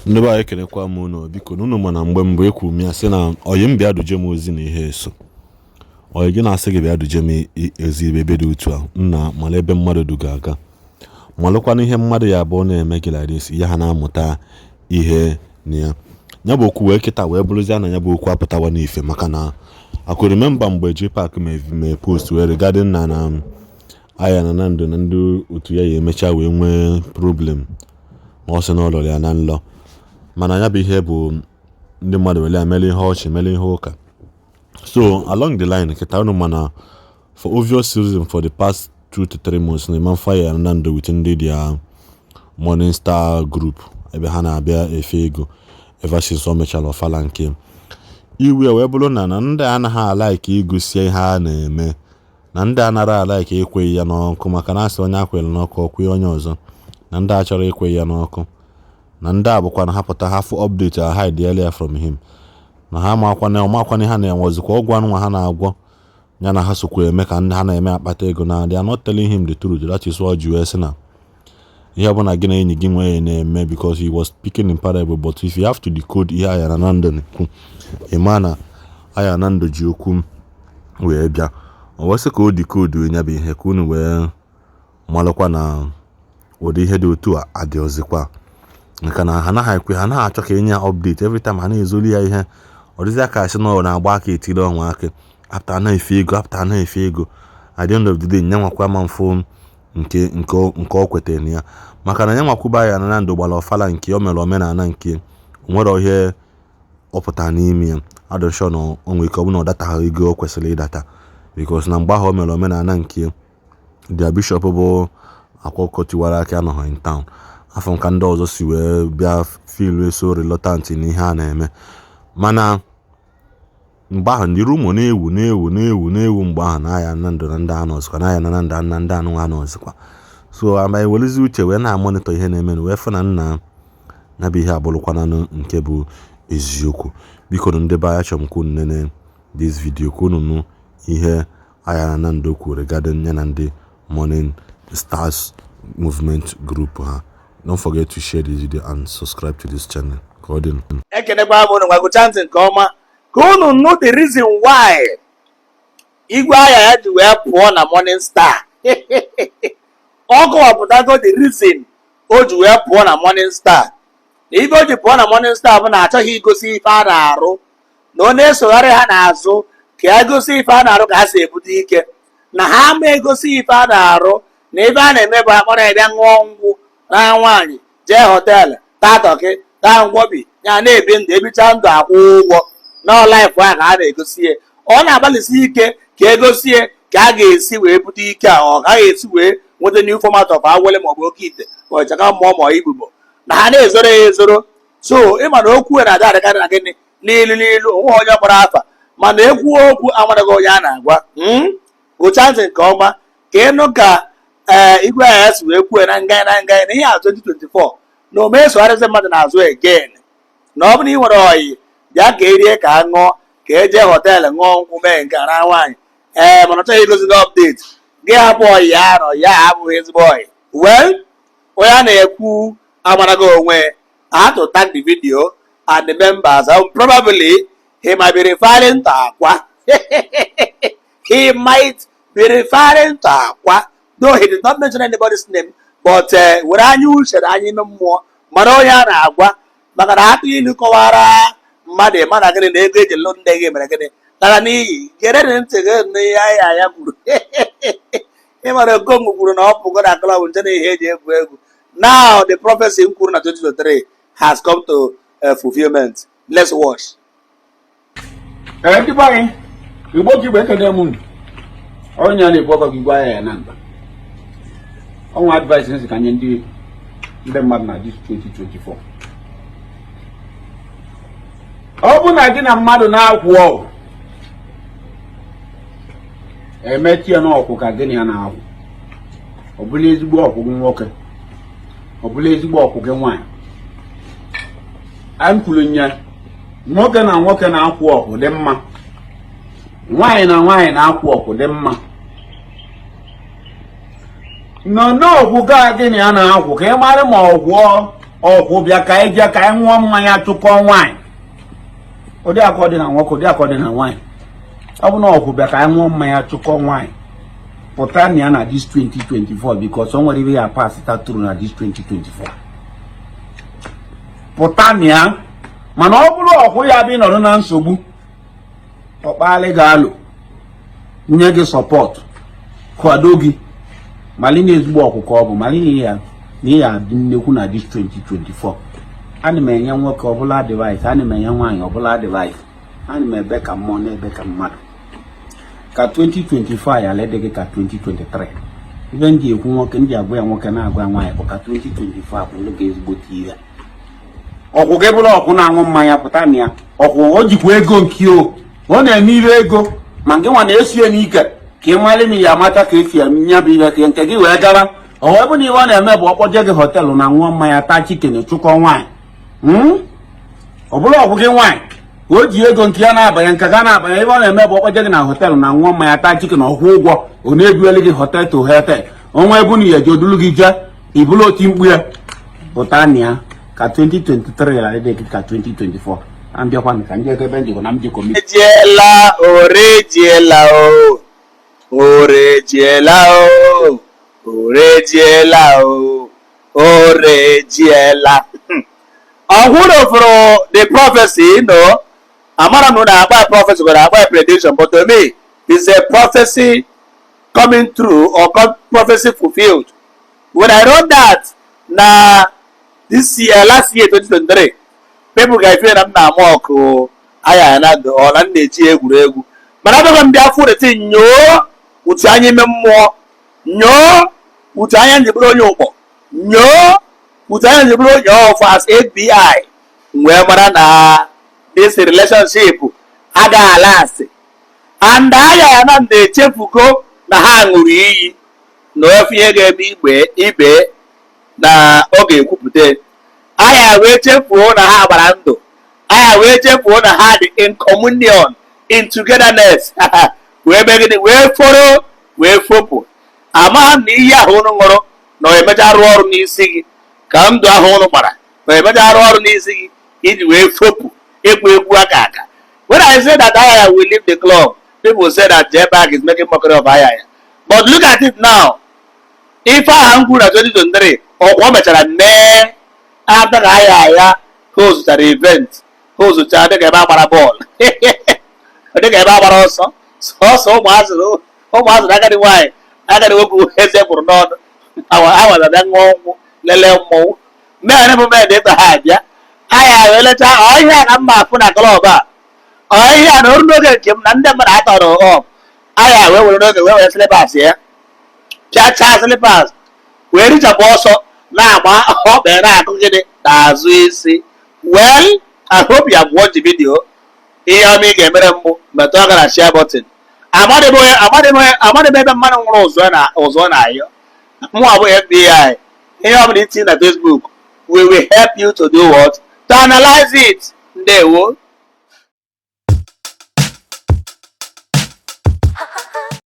ndị be anyị kenekwa m unu biko unu ma na mgbe mbụ ekwu m ya sị na oyi m bịa duje m ozi na ihe eso oyi gị na-asị gị bịa duje m ezi ebe dị otu a nna mara ebe mmadụ du ga-aga malụkwana ihe mmadụ ya abụọ na-eme gị ladis ya ha na-amụta ihe na ya bụ okwu wee kịta wee bụrụzie na ya bụ okwu apụtawa n'ife maka na akụ remember mgbe JPAC mee post wee regarding na Ayaya na Nando na ndị otu ya emecha wee nwee problem ma ọ sị na ọ lọrọ ya na nlọ mana ya bụ ihe bụ ndị mmadụ wele emele ihe ọchị mele ihe ụka so along the line kịta unu mana for obvious reason for the past 2 to 3 months na Imam Ayaya na Nando with ndị dia Morning Star group ebe ha na-abịa efe ego ever since o mechara ọfala nke iwe wee bụrụ na ndị anaghị alaiki igosi ihe a na-eme na ndị anara alaiki ekweghị ya n'ọkụ maka na asị onye akwere n'ọkụ ọkwe onye ọzọ na ndị a chọrọ ekweghị ya n'ọkụ na ndị a bụkwa na ha pụta hafụ update a hide earlier from him na ha ọmakwana ha na-enwe ozikwa ọgwụ anụnwa ha na-agwọ ya na ha sokwa eme ka ndị ha na-eme akpata ego na they are not telling him the truth. That is what you say na ihe bụ na gị na enyi gị nwee na-eme because he was speaking in parable, but if you have to decode ihe Ayaya na Nando na-ekwu ịma na Ayaya na Nando ji okwu wee bịa o wesị ka o decode nya bụ ihe ka unu wee malụkwa na ụdị ihe dị otu a adị ọzịkwa maka na ha naghị ekwe ha naghị achọ ka enye ya update every time ha na-ezoli ya ihe ọ dịzị aka asị na ọ na-agba aka etiri ọnwa aka apụta na-efe ego at the end of the day nye nwakwa ma mfụ nke ọ kwetara na ya maka na nye nwakwuba Ayaya na Nando gbara ọfala nke o mere omenala nke nwere ihe ọ pụtara n'ime ya adọshọ na onwe ike ọ bụ na ọ dataghị ego o kwesịrị ịdata because na mgbe ahụ o mere omenala nke the bishop bụ akwụkwọ tiwara aka anọghị in town afọ nka ndị ọzọ si wee bịa feel so reluctant n'ihe a na-eme mana mgbe ahụ ndị rumo na-ewu mgbe ahụ na Ayaya na Nando na ndị anọ ọzọkwa na Ayaya na Nando na ndị anụ anọ ọzọkwa so amaghị welezi uche wee na-amonitọ ihe na-eme wee fụ na nna ya bụ ihe abụrụkwananụ nke bụ eziokwu biko ndị be anya chọrọ m ka unu nene this video ka unu nụ ihe Ayaya na Nando kwuru regarding ya na ndị Morning Stars movement group ha. Don't forget to share this video and subscribe to this channel. Ekenekwa m unu gwagụcha ntị nke ọma ka unu nụ the reason why igwe Ayaya ji wee pụọ na Morning Star. Ọ kọwapụtago the reason o ji wee pụọ na Morning Star. Na ibe o ji pụọ na Morning Star bụ na achọghị igosi ife a na-arụ na ọ na-esogharị ha n'azụ ka ya gosi ife a na-arụ ka ha si ebute ike na ha ama egosi ife a na-arụ na ebe a na-eme bụ akpọrọ ya bịa ṅụọ ngwụ na nwaanyị jee họteelụ taa tọkị taa ngwobi ya na-ebi ndụ ebicha ndụ akwụ ụgwọ n'ọlaịfụ ahụ ka a na-egosi ya ọ na-agbalịsi ike ka egosie ka a ga-esi wee bute ike a ọ gaghị esi wee nweta new format of awele maọbụ oke ite ma ọ chaka mmụọ ma igbugbo na ha na-ezoro ya ezoro so ịma na okwu na-ada adịkarị na gịnị n'ilu onwe onye kpọrọ afa mana ekwu okwu amaraghị onye a na-agwa gụcha ntị nke ọma ka ịnụ ka igwe Ayaya si wee kwuo na nga na ihe a 2024 na o mesogharịzi mmadụ n'azụ again na ọ bụ na ị nwere oyi bịa ka erie ka a ṅụọ ka eje họteelụ ṅụọ nkwụ mee nke na nwaanyị mana ọ chọghị igozi gị update gị hapụ oyi ya na ya abụghị ezigbo oyi well onye a na-ekwu amaraghị onwe I had to tag the video and the members probably he might be referring to Akwa. He might be referring to Akwa, though he did not mention anybody's name. But were I knew said I know more. Maroya na Akwa, maka na hatu yinu kọwara mmadụ mana gịnị na-ego eji lụ ndị gị mere gịnị tara n'iyi gere ntị gị na Ayaya kwuru ịmara Okongu kwuru na ọ pụgo na klọb nche na ihe eji egwu egwu. Now the prophecy kwuru na 2023 has come to fulfillment. Let's watch. Ndị banyị Igbo ka Igbo ekene m unu onye na-ekwu ọkọ Igbo Ayaya na Nando ọnwa advice nsi ka nye ndị mmadụ na 2024 ọ bụ na gị na mmadụ na-akwụ ọgwụ emechi ya n'ọkwụ ka gịnị ya na-akwụ ọ bụla ezigbo ọkwụ gị nwoke ọ bụla ezigbo ọkwụ gị nwaanyị anyị kwuru nye nwoke na nwoke na-akwụ ọkwụ dị mma nwaanyị na nwaanyị na-akwụ ọkwụ dị mma nọ n'ọgwụ ga gịnị ya na-akwụ ka ị mara ma ọgwụ ọkwụ bịa ka anyị jee ka anyị ṅụọ mmanya chụkọ nwaanyị ụdị akọ dị na nwoke ụdị akọ dị na nwaanyị ọ bụ na ọkwụ bịa ka anyị ṅụọ mmanya chụkọ nwaanyị pụta na ya na this 2024 because o nwere ihe ya pasita tụrụ na this 2024 pụta na ya mana ọ bụrụ ọkwụ ya bụ nọrọ na nsogbu ọkpalị ga-alụ nye gị sọpọt kwado gị mali na ezigbo ọkụkọ ọ bụ mali ya na ihe adị nnekwu na this 2024 ana m enye nwoke ọbụla advice ana m enye nwaanyị ọbụla advice ana m ebe ka mmụọ na-ebe ka mmadụ ka 2025 ala dị gị ka 2023 ibe ndị ekwu nwoke ndị agwa ya nwoke na-agwa nwaanyị bụ ka 2025 bụrụ gị ezigbote ihe ọkwụ gị bụrụ ọkwụ na-aṅụ mmanya pụta na ya ọkwụ o jikwa ego nke ọ na-eme ihe ego ma nke nwa na-esie n'ike ka ị mara na ya amata ka esi nya bụ ihe ka nke gị wee gara ọ wee bụ na ihe ọ na-eme bụ ọkpọje gị họtelụ na ṅụọ mmanya taa chicken chụkọ nwaanyị ọ bụrụ ọgwụ gị nwaanyị o ji ego nke ya na-abanye nke ga na-abanye ebe ọ na-eme bụ ọkpọje gị na họtelụ na ṅụọ mmanya taa chicken ọkwụ ụgwọ ọ na-ebueli gị hotel to hotel ọnwa ebu na ya ji odulu gị jee ibulu oti mkpu ya pụta na ya ka 2023 ya dị ka 2024 ambịakwa ka ndị ebe njikọ na mjikọ Orejiela, orejiela o, orejiela o, orejiela o, orejiela. Ọhụrụ for the prophecy, you know, amara m na agba prophecy but agba prediction, but to me, it's a prophecy coming true or prophecy fulfilled. When I wrote that, na this year, last year, 2023, people ga feel na m na-ama ọkụ Ayaya Nando ọ na na-eji egwuregwu mana abịaghị m bịa fụ rete nyoo utu anya ime mmụọ nyoo utu anya njibụrụ onye ụkpọ nyoo utu anya njibụrụ onye ọfụ as FBI wee mara na this relationship agaghị ala asị and Ayaya Nando echefugo na ha ṅụrụ iyi na ofe ihe ga-eme ibe na ọ ga-ekwupụta Ayaya wee chefuo na ha gbara ndụ Ayaya wee chefuo na ha dị in communion in togetherness wee begide wee fọrọ wee fopụ ama na ihe ahụ unu ṅụrụ na o emecha arụ ọrụ n'isi gị ka ndụ ahụ unu gbara na o emecha arụ ọrụ n'isi gị iji wee fopụ egwu aka aka. When I say that Ayaya will leave the club, people say that J-Bag is making mockery of Ayaya, but look at it now. Ife ahụ m kwuru na 2023 ọ mechara mee after ka Ayaya hostara event hostara dịka ebe agbara bọọlụ dịka ebe agbara ọsọ sọsọ ụmụazụ na agadi nwaanyị agadi nwoke eze pụrụ n'ọnụ awara bịa ṅụọ nkwụ lelee mmọnwụ mee bụ mee dị ebe ha abịa Ayaya wee lecha ọhịa ka mma afụ na klọb a ọhịa na oru n'oge nke m na ndị mmadụ atọrọ ọp Ayaya wee were n'oge wee were slippers ya chacha slippers wee richapụ ọsọ na-agba ọkpa na-akụ gịnị n'azụ isi. Well, I hope you have watched the video. Ihe ọma ị ga-emere mbụ metụ aka na share button. Amadị m ebe mmadụ nwụrụ ụzọ na-ayọ mụ abụ FBI. Ihe ọbụla itinye na Facebook, we will help you to do what? To analyze it. Ndewo.